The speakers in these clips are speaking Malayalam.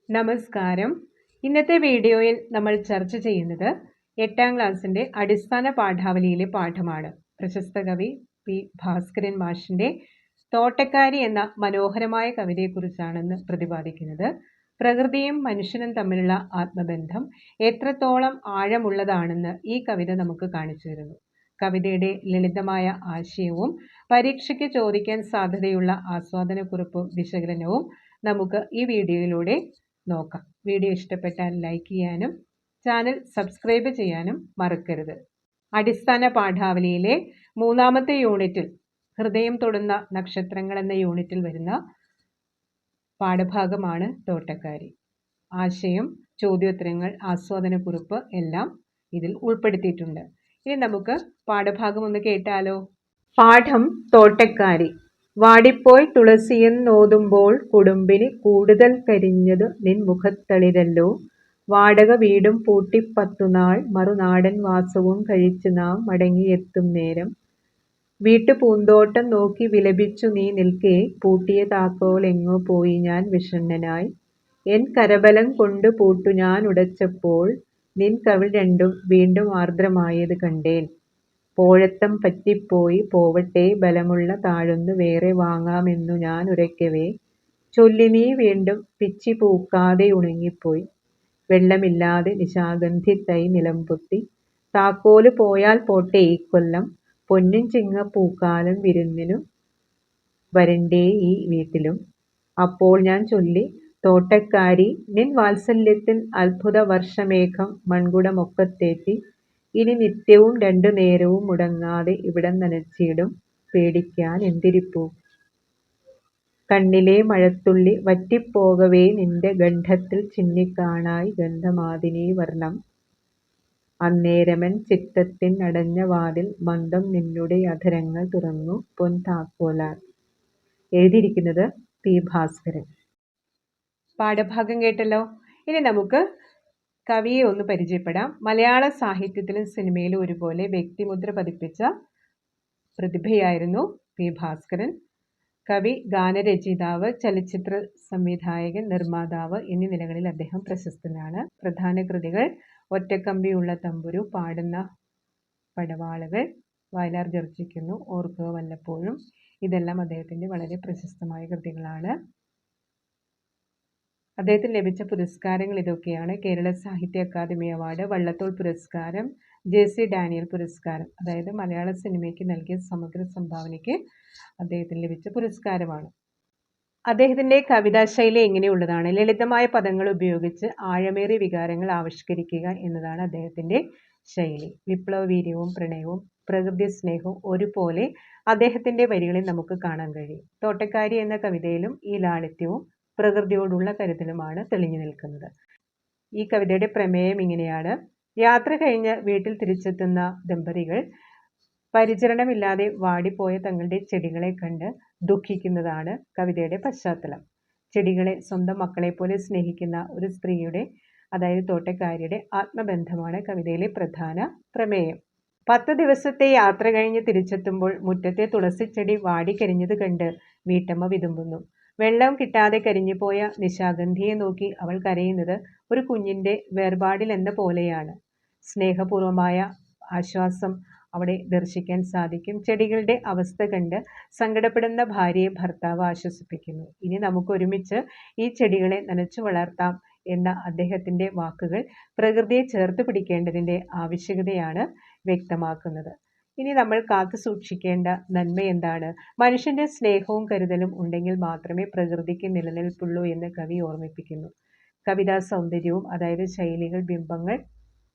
നമസ്കാരം. ഇന്നത്തെ വീഡിയോയിൽ നമ്മൾ ചർച്ച ചെയ്യുന്നത് 8ാം ക്ലാസ്സിൻ്റെ അടിസ്ഥാന പാഠാവലിയിലെ പാഠമാണ്. പ്രശസ്ത കവി പി. ഭാസ്കരൻ മാഷിൻ്റെ തോട്ടക്കാരി എന്ന മനോഹരമായ കവിതയെക്കുറിച്ചാണെന്ന് പ്രതിപാദിക്കുന്നത്. പ്രകൃതിയും മനുഷ്യനും തമ്മിലുള്ള ആത്മബന്ധം എത്രത്തോളം ആഴമുള്ളതാണെന്ന് ഈ കവിത നമുക്ക് കാണിച്ചു തരുന്നു. കവിതയുടെ ലളിതമായ ആശയവും പരീക്ഷയ്ക്ക് ചോദിക്കാൻ സാധ്യതയുള്ള ആസ്വാദനക്കുറിപ്പും വിശകലനവും നമുക്ക് ഈ വീഡിയോയിലൂടെ നോക്കാം. വീഡിയോ ഇഷ്ടപ്പെട്ടാൽ ലൈക്ക് ചെയ്യാനും ചാനൽ സബ്സ്ക്രൈബ് ചെയ്യാനും മറക്കരുത്. അടിസ്ഥാന പാഠാവലിയിലെ 3ാമത്തെ യൂണിറ്റിൽ ഹൃദയം തൊടുന്ന നക്ഷത്രങ്ങൾ എന്ന യൂണിറ്റിൽ വരുന്ന പാഠഭാഗമാണ് തോട്ടക്കാരി. ആശയം, ചോദ്യോത്തരങ്ങൾ, ആസ്വാദനക്കുറിപ്പ് എല്ലാം ഇതിൽ ഉൾപ്പെടുത്തിയിട്ടുണ്ട്. ഇനി നമുക്ക് പാഠഭാഗം ഒന്ന് കേട്ടാലോ. പാഠം തോട്ടക്കാരി. വാടിപ്പോയി തുളസിയെന്നോതുമ്പോൾ കുടുംബിനി കൂടുതൽ കരിഞ്ഞത് നിൻ മുഖത്തളിരല്ലോ. വാടക വീടും പൂട്ടി 10 നാൾ മറുനാടൻ വാസവും കഴിച്ച് നാം മടങ്ങിയെത്തും നേരം. വീട്ടുപൂന്തോട്ടം നോക്കി വിലപിച്ചു നീ നിൽക്കെ പൂട്ടിയ താക്കോൽ എങ്ങോ പോയി ഞാൻ വിഷണ്ണനായി. എൻ കരബലം കൊണ്ട് പൂട്ടു ഞാൻ ഉടച്ചപ്പോൾ നിൻ കവിൾ രണ്ടും വീണ്ടും ആർദ്രമായത് കണ്ടേൻ. പോഴത്തം പറ്റിപ്പോയി പോവട്ടെ ബലമുള്ള താഴൊന്നു വേറെ വാങ്ങാമെന്നു ഞാൻ ഉരയ്ക്കവേ ചൊല്ലി നീ വീണ്ടും പിച്ചി പൂക്കാതെ ഉണങ്ങിപ്പോയി. വെള്ളമില്ലാതെ നിശാഗന്ധി തൈ നിലംപൊത്തി. താക്കോല് പോയാൽ പോട്ടെ ഇക്കൊല്ലം പൊന്നും ചിങ്ങ പൂക്കാലം വിരുന്നിനു വരണ്ടേ ഈ വീട്ടിലും. അപ്പോൾ ഞാൻ ചൊല്ലി തോട്ടക്കാരി നിൻ വാത്സല്യത്തിൻ അത്ഭുത വർഷമേഘം മൺകുടമൊക്കത്തേറ്റി. ഇനി നിത്യവും 2 നേരവും മുടങ്ങാതെ ഇവിടം നനച്ചിടും പേടിക്കാൻ എന്തിരിപ്പൂ. കണ്ണിലെ മഴത്തുള്ളി വറ്റിപ്പോകവേ നിന്റെ ഗണ്ഡത്തിൽ ചിന്നിക്കാണായി ഗന്ധമാതിനീ വർണ്ണം. അന്നേരമൻ ചിത്തത്തിൻ അടഞ്ഞ വാതിൽ മന്ദം നിന്നുടെ അധരങ്ങൾ തുറന്നു പൊൻ താക്കോലാൽ. എഴുതിയിരിക്കുന്നത് പി. ഭാസ്കരൻ. പാഠഭാഗം കേട്ടല്ലോ. ഇനി നമുക്ക് കവിയെ ഒന്ന് പരിചയപ്പെടാം. മലയാള സാഹിത്യത്തിലും സിനിമയിലും ഒരുപോലെ വ്യക്തിമുദ്ര പതിപ്പിച്ച പ്രതിഭയായിരുന്നു പി. ഭാസ്കരൻ. കവി, ഗാനരചയിതാവ്, ചലച്ചിത്ര സംവിധായകൻ, നിർമ്മാതാവ് എന്നീ നിലകളിൽ അദ്ദേഹം പ്രശസ്തനാണ്. പ്രധാന കൃതികൾ ഒറ്റക്കമ്പിയുള്ള തമ്പുരു, പാടുന്ന പടവാളുകൾ, വയലാർ ഗർജിക്കുന്നു, ഓർക്കുക വല്ലപ്പോഴും, ഇതെല്ലാം അദ്ദേഹത്തിൻ്റെ വളരെ പ്രശസ്തമായ കൃതികളാണ്. അദ്ദേഹത്തിന് ലഭിച്ച പുരസ്കാരങ്ങൾ ഇതൊക്കെയാണ്: കേരള സാഹിത്യ അക്കാദമി അവാർഡ്, വള്ളത്തോൾ പുരസ്കാരം, JC ഡാനിയൽ പുരസ്കാരം, അതായത് മലയാള സിനിമയ്ക്ക് നൽകിയ സമഗ്ര സംഭാവനയ്ക്ക് അദ്ദേഹത്തിന് ലഭിച്ച പുരസ്കാരമാണ്. അദ്ദേഹത്തിൻ്റെ കവിതാശൈലി എങ്ങനെയുള്ളതാണ്? ലളിതമായ പദങ്ങൾ ഉപയോഗിച്ച് ആഴമേറിയ വികാരങ്ങൾ ആവിഷ്കരിക്കുക എന്നതാണ് അദ്ദേഹത്തിൻ്റെ ശൈലി. വിപ്ലവവീര്യവും പ്രണയവും പ്രകൃതി സ്നേഹവും ഒരുപോലെ അദ്ദേഹത്തിൻ്റെ വരികളിൽ നമുക്ക് കാണാൻ കഴിയും. തോട്ടക്കാരി എന്ന കവിതയിലും ഈ ലാളിത്യവും പ്രകൃതിയോടുള്ള കരുതലുമാണ് തെളിഞ്ഞു നിൽക്കുന്നത്. ഈ കവിതയുടെ പ്രമേയം ഇങ്ങനെയാണ്: യാത്ര കഴിഞ്ഞ് വീട്ടിൽ തിരിച്ചെത്തുന്ന ദമ്പതികൾ പരിചരണമില്ലാതെ വാടിപ്പോയ തങ്ങളുടെ ചെടികളെ കണ്ട് ദുഃഖിക്കുന്നതാണ് കവിതയുടെ പശ്ചാത്തലം. ചെടികളെ സ്വന്തം മക്കളെ പോലെ സ്നേഹിക്കുന്ന ഒരു സ്ത്രീയുടെ, അതായത് തോട്ടക്കാരിയുടെ ആത്മബന്ധമാണ് കവിതയിലെ പ്രധാന പ്രമേയം. 10 ദിവസത്തെ യാത്ര കഴിഞ്ഞ് തിരിച്ചെത്തുമ്പോൾ മുറ്റത്തെ തുളസിച്ചെടി വാടിക്കരിഞ്ഞത് കണ്ട് വീട്ടമ്മ വിതുമ്പുന്നു. വെള്ളം കിട്ടാതെ കരിഞ്ഞുപോയ നിശാഗന്ധിയെ നോക്കി അവൾ കരയുന്നത് ഒരു കുഞ്ഞിൻ്റെ വേർപാടിലെന്ന പോലെയാണ്. സ്നേഹപൂർവമായ ആശ്വാസം അവിടെ ദർശിക്കാൻ സാധിക്കും. ചെടികളുടെ അവസ്ഥ കണ്ട് സങ്കടപ്പെടുന്ന ഭാര്യയെ ഭർത്താവ് ആശ്വസിപ്പിക്കുന്നു. ഇനി നമുക്ക് ഒരുമിച്ച് ഈ ചെടികളെ നനച്ചു വളർത്താം എന്ന അദ്ദേഹത്തിൻ്റെ വാക്കുകൾ പ്രകൃതിയെ ചേർത്ത് പിടിക്കേണ്ടതിൻ്റെ ആവശ്യകതയാണ് വ്യക്തമാക്കുന്നത്. ഇനി നമ്മൾ കാത്തു സൂക്ഷിക്കേണ്ട നന്മ എന്താണ്? മനുഷ്യൻ്റെ സ്നേഹവും കരുതലും ഉണ്ടെങ്കിൽ മാത്രമേ പ്രകൃതിക്ക് നിലനിൽപ്പുള്ളൂ എന്ന് കവി ഓർമ്മിപ്പിക്കുന്നു. കവിതാ സൗന്ദര്യവും, അതായത് ശൈലികൾ, ബിംബങ്ങൾ,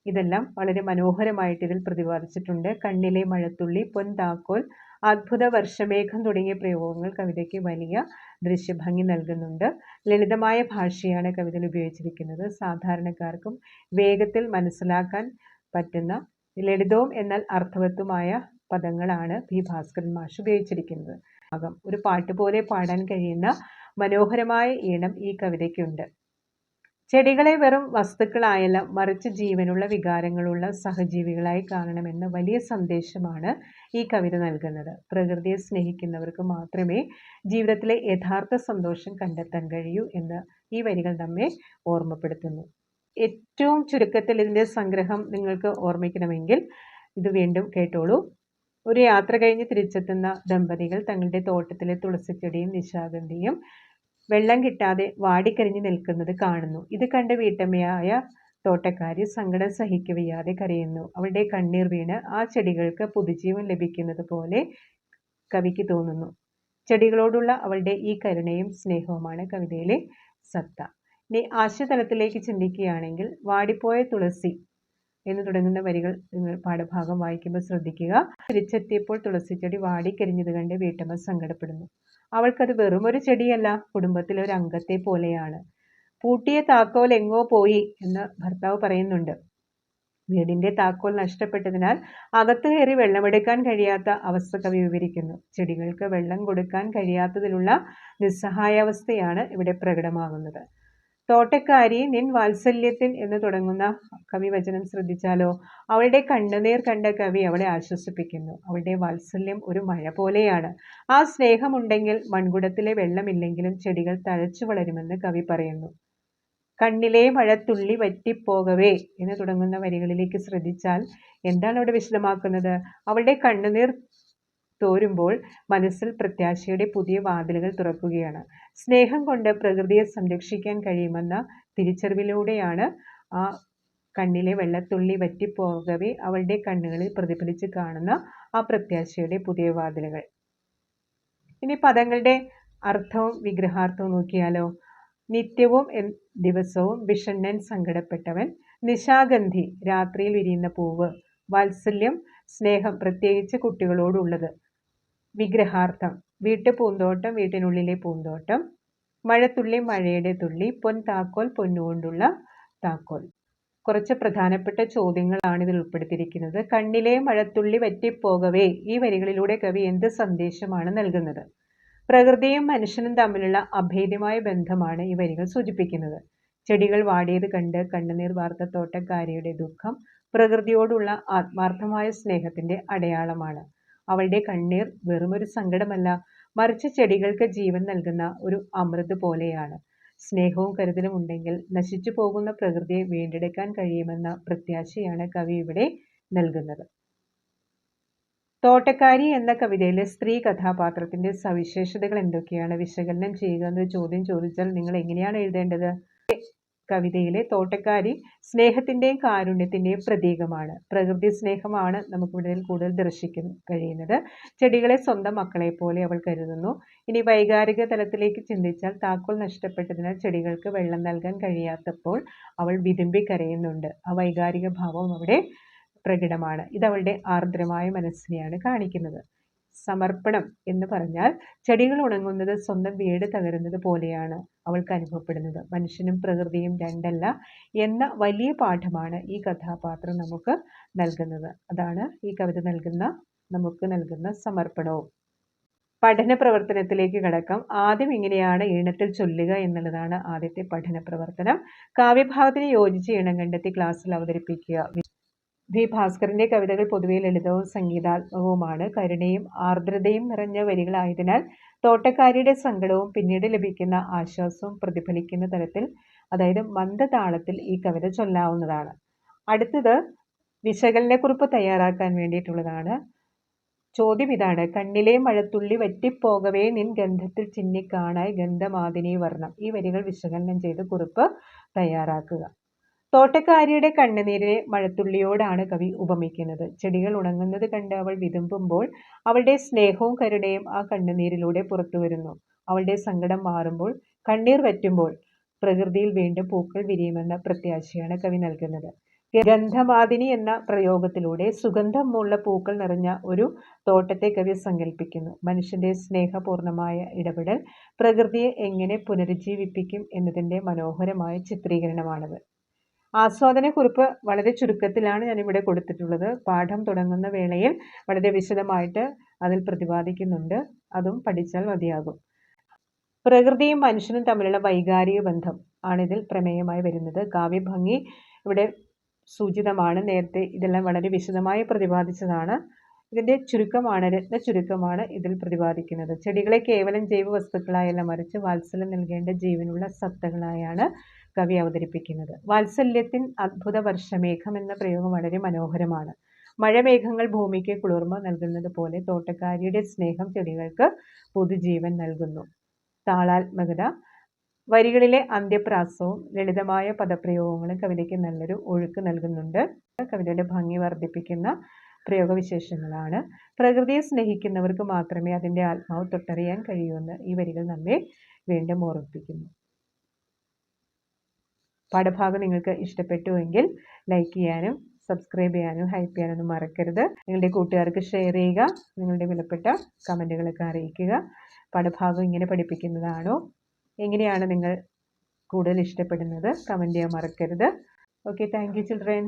ഇതെല്ലാം വളരെ മനോഹരമായിട്ട് ഇതിൽ പ്രതിപാദിച്ചിട്ടുണ്ട്. കണ്ണിലെ മഴത്തുള്ളി, പൊൻ താക്കോൽ, അത്ഭുത വർഷമേഘം തുടങ്ങിയ പ്രയോഗങ്ങൾ കവിതയ്ക്ക് വലിയ ദൃശ്യഭംഗി നൽകുന്നുണ്ട്. ലളിതമായ ഭാഷയാണ് കവിതയിൽ ഉപയോഗിച്ചിരിക്കുന്നത്. സാധാരണക്കാർക്കും വേഗത്തിൽ മനസ്സിലാക്കാൻ പറ്റുന്ന ലളിതവും എന്നാൽ അർത്ഥവത്തുമായ പദങ്ങളാണ് പി. ഭാസ്കരൻ മാഷ് ഉപയോഗിച്ചിരിക്കുന്നത്. ഒരു പാട്ട് പോലെ പാടാൻ കഴിയുന്ന മനോഹരമായ ഈണം ഈ കവിതയ്ക്കുണ്ട്. ചെടികളെ വെറും വസ്തുക്കളായല്ല, മറിച്ച് ജീവനുള്ള വികാരങ്ങളുള്ള സഹജീവികളായി കാണണമെന്ന വലിയ സന്ദേശമാണ് ഈ കവിത നൽകുന്നത്. പ്രകൃതിയെ സ്നേഹിക്കുന്നവർക്ക് മാത്രമേ ജീവിതത്തിലെ യഥാർത്ഥ സന്തോഷം കണ്ടെത്താൻ കഴിയൂ എന്ന് ഈ വരികൾ നമ്മെ ഓർമ്മപ്പെടുത്തുന്നു. ഏറ്റവും ചുരുക്കത്തിൽ ഇതിൻ്റെ സംഗ്രഹം നിങ്ങൾക്ക് ഓർമ്മിക്കണമെങ്കിൽ ഇത് വീണ്ടും കേട്ടോളൂ. ഒരു യാത്ര കഴിഞ്ഞ് തിരിച്ചെത്തുന്ന ദമ്പതികൾ തങ്ങളുടെ തോട്ടത്തിലെ തുളസിച്ചെടിയും നിശാഗന്ധിയും വെള്ളം കിട്ടാതെ വാടിക്കരിഞ്ഞു നിൽക്കുന്നത് കാണുന്നു. ഇത് കണ്ട് വീട്ടമ്മയായ തോട്ടക്കാരി സങ്കടം സഹിക്കവയ്യാതെ കരയുന്നു. അവളുടെ കണ്ണീർ വീണ് ആ ചെടികൾക്ക് പുതുജീവൻ ലഭിക്കുന്നത് പോലെ കവിക്ക് തോന്നുന്നു. ചെടികളോടുള്ള അവളുടെ ഈ കരുണയും സ്നേഹവുമാണ് കവിതയിലെ സത്ത. ഇനി ആശയതലത്തിലേക്ക് ചിന്തിക്കുകയാണെങ്കിൽ, വാടിപ്പോയ തുളസി എന്ന് തുടങ്ങുന്ന വരികൾ നിങ്ങൾ പാഠഭാഗം വായിക്കുമ്പോൾ ശ്രദ്ധിക്കുക. തിരിച്ചെത്തിയപ്പോൾ തുളസിച്ചെടി വാടിക്കരിഞ്ഞത് കണ്ട് വീട്ടമ്മ സങ്കടപ്പെടുന്നു. അവൾക്കത് വെറും ഒരു ചെടിയല്ല, കുടുംബത്തിലെ ഒരു അംഗത്തെ പോലെയാണ്. പൂട്ടിയ താക്കോൽ എങ്ങോ പോയി എന്ന് ഭർത്താവ് പറയുന്നുണ്ട്. വീടിന്റെ താക്കോൽ നഷ്ടപ്പെട്ടതിനാൽ അകത്തു കയറി വെള്ളമെടുക്കാൻ കഴിയാത്ത അവസ്ഥ കവി വിവരിക്കുന്നു. ചെടികൾക്ക് വെള്ളം കൊടുക്കാൻ കഴിയാത്തതിലുള്ള നിസ്സഹായാവസ്ഥയാണ് ഇവിടെ പ്രകടമാകുന്നത്. തോട്ടക്കാരി നിൻ വാത്സല്യത്തിൻ എന്ന് തുടങ്ങുന്ന കവിവചനം ശ്രദ്ധിച്ചാലോ. അവളുടെ കണ്ണുനീർ കണ്ട കവി അവളെ ആശ്വസിപ്പിക്കുന്നു. അവളുടെ വാത്സല്യം ഒരു മഴ പോലെയാണ്. ആ സ്നേഹമുണ്ടെങ്കിൽ മൺകുടത്തിലെ വെള്ളമില്ലെങ്കിലും ചെടികൾ തഴച്ചു വളരുമെന്ന് കവി പറയുന്നു. കണ്ണിലെ മഴത്തുള്ളി വറ്റിപ്പോകവേ എന്ന് തുടങ്ങുന്ന വരികളിലേക്ക് ശ്രദ്ധിച്ചാൽ എന്താണ് അവിടെ വിശദമാക്കുന്നത്? അവളുടെ കണ്ണുനീർ തോരുമ്പോൾ മനസ്സിൽ പ്രത്യാശയുടെ പുതിയ വാതിലുകൾ തുറക്കുകയാണ്. സ്നേഹം കൊണ്ട് പ്രകൃതിയെ സംരക്ഷിക്കാൻ കഴിയുമെന്ന തിരിച്ചറിവിലൂടെയാണ് ആ കണ്ണിലെ വെള്ളത്തുള്ളി വറ്റിപ്പോകവേ അവളുടെ കണ്ണുകളിൽ പ്രതിഫലിച്ച് കാണുന്ന ആ പ്രത്യാശയുടെ പുതിയ വാതിലുകൾ. ഇനി പദങ്ങളുടെ അർത്ഥവും വിഗ്രഹാർത്ഥവും നോക്കിയാലോ. നിത്യവും ദിവസവും, വിഷണ്ണൻ സങ്കടപ്പെട്ടവൻ, നിശാഗന്ധി രാത്രിയിൽ വിരിയുന്ന പൂവ്, വാത്സല്യം സ്നേഹം പ്രത്യേകിച്ച് കുട്ടികളോടുള്ളത്. വിഗ്രഹാർത്ഥം വീട്ടുപൂന്തോട്ടം വീട്ടിനുള്ളിലെ പൂന്തോട്ടം, മഴത്തുള്ളി മഴയുടെ തുള്ളി, പൊൻ താക്കോൽ പൊന്നുകൊണ്ടുള്ള താക്കോൽ. കുറച്ച് പ്രധാനപ്പെട്ട ചോദ്യങ്ങളാണ് ഇതിൽ ഉൾപ്പെടുത്തിയിരിക്കുന്നത്. കണ്ണിലെ മഴത്തുള്ളി വറ്റിപ്പോകവേ ഈ വരികളിലൂടെ കവി എന്ത് സന്ദേശമാണ് നൽകുന്നത്? പ്രകൃതിയും മനുഷ്യനും തമ്മിലുള്ള അഭേദ്യമായ ബന്ധമാണ് ഈ വരികൾ സൂചിപ്പിക്കുന്നത്. ചെടികൾ വാടിയത് കണ്ട് കണ്ണുനീർ വാർത്ത തോട്ടക്കാരിയുടെ ദുഃഖം പ്രകൃതിയോടുള്ള ആത്മാർത്ഥമായ സ്നേഹത്തിന്റെ അടയാളമാണ്. അവളുടെ കണ്ണീർ വെറുമൊരു സങ്കടമല്ല, മറിച്ച് ചെടികൾക്ക് ജീവൻ നൽകുന്ന ഒരു അമൃത് പോലെയാണ്. സ്നേഹവും കരുതലും ഉണ്ടെങ്കിൽ നശിച്ചു പോകുന്ന പ്രകൃതിയെ വീണ്ടെടുക്കാൻ കഴിയുമെന്ന പ്രത്യാശയാണ് കവി ഇവിടെ നൽകുന്നത്. തോട്ടക്കാരി എന്ന കവിതയിലെ സ്ത്രീ കഥാപാത്രത്തിന്റെ സവിശേഷതകൾ എന്തൊക്കെയാണ്? വിശകലനം ചെയ്യുക എന്നൊരു ചോദ്യം ചോദിച്ചാൽ നിങ്ങൾ എങ്ങനെയാണ് എഴുതേണ്ടത്? കവിതയിലെ തോട്ടക്കാരി സ്നേഹത്തിന്റെയും കാരുണ്യത്തിന്റെയും പ്രതീകമാണ്. പ്രകൃതി സ്നേഹമാണ് നമുക്കിവിടെ കൂടുതൽ ദർശിക്കാൻ കഴിയുന്നത്. ചെടികളെ സ്വന്തം മക്കളെ പോലെ അവൾ കരുതുന്നു. ഇനി വൈകാരിക തലത്തിലേക്ക് ചിന്തിച്ചാൽ, താക്കോൽ നഷ്ടപ്പെട്ടതിനാൽ ചെടികൾക്ക് വെള്ളം നൽകാൻ കഴിയാത്തപ്പോൾ അവൾ വിതുമ്പി കരയുന്നുണ്ട്. ആ വൈകാരിക ഭാവം അവിടെ പ്രകടമാണ്. ഇതവളുടെ ആർദ്രമായ മനസ്സിനെയാണ് കാണിക്കുന്നത്. സമർപ്പണം എന്ന് പറഞ്ഞാൽ ചെടികൾ ഉണങ്ങുന്നത് സ്വന്തം വീട് തകരുന്നത് പോലെയാണ് അവൾക്ക് അനുഭവപ്പെടുന്നത്. മനുഷ്യനും പ്രകൃതിയും രണ്ടല്ല എന്ന വലിയ പാഠമാണ് ഈ കഥാപാത്രം നമുക്ക് നൽകുന്നത്. അതാണ് ഈ കവിത നമുക്ക് നൽകുന്ന സമർപ്പണവും. പഠന പ്രവർത്തനത്തിലേക്ക് കടക്കാം. ആദ്യം ഇങ്ങനെയാണ് ഈണത്തിൽ ചൊല്ലുക എന്നുള്ളതാണ് ആദ്യത്തെ പഠന പ്രവർത്തനം. കാവ്യഭാവത്തിന് യോജിച്ച ഈണം കണ്ടെത്തി ക്ലാസ്സിൽ അവതരിപ്പിക്കുക. വി. ഭാസ്കറിന്റെ കവിതകൾ പൊതുവെ ലളിതവും സംഗീതാത്മകവുമാണ്. കരുണയും ആർദ്രതയും നിറഞ്ഞ വരികളായതിനാൽ തോട്ടക്കാരിയുടെ സങ്കടവും പിന്നീട് ലഭിക്കുന്ന ആശ്വാസവും പ്രതിഫലിക്കുന്ന തരത്തിൽ, അതായത് മന്ദതാളത്തിൽ ഈ കവിത ചൊല്ലാവുന്നതാണ്. അടുത്തത് വിശകലനക്കുറിപ്പ് തയ്യാറാക്കാൻ വേണ്ടിയിട്ടുള്ളതാണ്. ചോദ്യം ഇതാണ്: കണ്ണിലെ മഴത്തുള്ളി വറ്റിപ്പോകവേ നിൻ ഗന്ധത്തിൽ ചിന്നിക്കാണായി ഗന്ധമാതിനി വർണ്ണം. ഈ വരികൾ വിശകലനം ചെയ്ത് കുറിപ്പ് തയ്യാറാക്കുക. തോട്ടക്കാരിയുടെ കണ്ണുനീരിനെ മഴത്തുള്ളിയോടാണ് കവി ഉപമിക്കുന്നത്. ചെടികൾ ഉണങ്ങുന്നത് കണ്ട് അവൾ വിതുമ്പുമ്പോൾ അവളുടെ സ്നേഹവും കരുണയും ആ കണ്ണുനീരിലൂടെ പുറത്തു വരുന്നു. അവളുടെ സങ്കടം മാറുമ്പോൾ, കണ്ണീർ വറ്റുമ്പോൾ പ്രകൃതിയിൽ വീണ്ടും പൂക്കൾ വിരിയുമെന്ന പ്രത്യാശയാണ് കവി നൽകുന്നത്. ഗന്ധമാതിനി എന്ന പ്രയോഗത്തിലൂടെ സുഗന്ധമുള്ള പൂക്കൾ നിറഞ്ഞ ഒരു തോട്ടത്തെ കവി സങ്കല്പിക്കുന്നു. മനുഷ്യന്റെ സ്നേഹപൂർണമായ ഇടപെടൽ പ്രകൃതിയെ എങ്ങനെ പുനരുജ്ജീവിപ്പിക്കും എന്നതിൻ്റെ മനോഹരമായ ചിത്രീകരണമാണത്. ആസ്വാദനക്കുറിപ്പ് വളരെ ചുരുക്കത്തിലാണ് ഞാനിവിടെ കൊടുത്തിട്ടുള്ളത്. പാഠം തുടങ്ങുന്ന വേളയിൽ വളരെ വിശദമായിട്ട് അതിൽ പ്രതിപാദിക്കുന്നുണ്ട്. അതും പഠിച്ചാൽ മതിയാകും. പ്രകൃതിയും മനുഷ്യനും തമ്മിലുള്ള വൈകാരിക ബന്ധം ആണിതിൽ പ്രമേയമായി വരുന്നത്. കാവ്യഭംഗി ഇവിടെ സൂചിതമാണ്. നേരത്തെ ഇതെല്ലാം വളരെ വിശദമായി പ്രതിപാദിച്ചതാണ്. ഇതിൻ്റെ ചുരുക്കമാണ്, രത്ന ചുരുക്കമാണ് ഇതിൽ പ്രതിപാദിക്കുന്നത്. ചെടികളെ കേവലം ജൈവ വസ്തുക്കളായല്ല മറിച്ച് വാത്സല്യം നൽകേണ്ട ജീവനുള്ള സത്തകളായാണ് കവി അവതരിപ്പിക്കുന്നത്. വാത്സല്യത്തിൻ അദ്ഭുത വർഷമേഘം എന്ന പ്രയോഗം വളരെ മനോഹരമാണ്. മഴമേഘങ്ങൾ ഭൂമിക്ക് കുളിർമ നൽകുന്നത് പോലെ തോട്ടക്കാരിയുടെ സ്നേഹം ചെടികൾക്ക് പുതുജീവൻ നൽകുന്നു. താളാത്മകത. വരികളിലെ അന്ത്യപ്രാസവും ലളിതമായ പദപ്രയോഗങ്ങളും കവിതയ്ക്ക് നല്ലൊരു ഒഴുക്ക് നൽകുന്നുണ്ട്. കവിതയുടെ ഭംഗി വർദ്ധിപ്പിക്കുന്ന പ്രയോഗവിശേഷങ്ങളാണ്. പ്രകൃതിയെ സ്നേഹിക്കുന്നവർക്ക് മാത്രമേ അതിൻ്റെ ആത്മാവ് തൊട്ടറിയാൻ കഴിയൂവെന്ന് ഈ വരികൾ നമ്മെ വീണ്ടും ഓർമ്മിപ്പിക്കുന്നു. പാഠഭാഗം നിങ്ങൾക്ക് ഇഷ്ടപ്പെട്ടുവെങ്കിൽ ലൈക്ക് ചെയ്യാനും സബ്സ്ക്രൈബ് ചെയ്യാനും ഹൈപ്പ് ചെയ്യാനൊന്നും മറക്കരുത്. നിങ്ങളുടെ കൂട്ടുകാർക്ക് ഷെയർ ചെയ്യുക. നിങ്ങളുടെ വിലപ്പെട്ട കമൻറ്റുകളൊക്കെ അറിയിക്കുക. പാഠഭാഗം ഇങ്ങനെ പഠിപ്പിക്കുന്നതാണോ, എങ്ങനെയാണ് നിങ്ങൾ കൂടുതൽ ഇഷ്ടപ്പെടുന്നത്, കമൻറ്റ് ചെയ്യാൻ മറക്കരുത്. Okay, thank you children.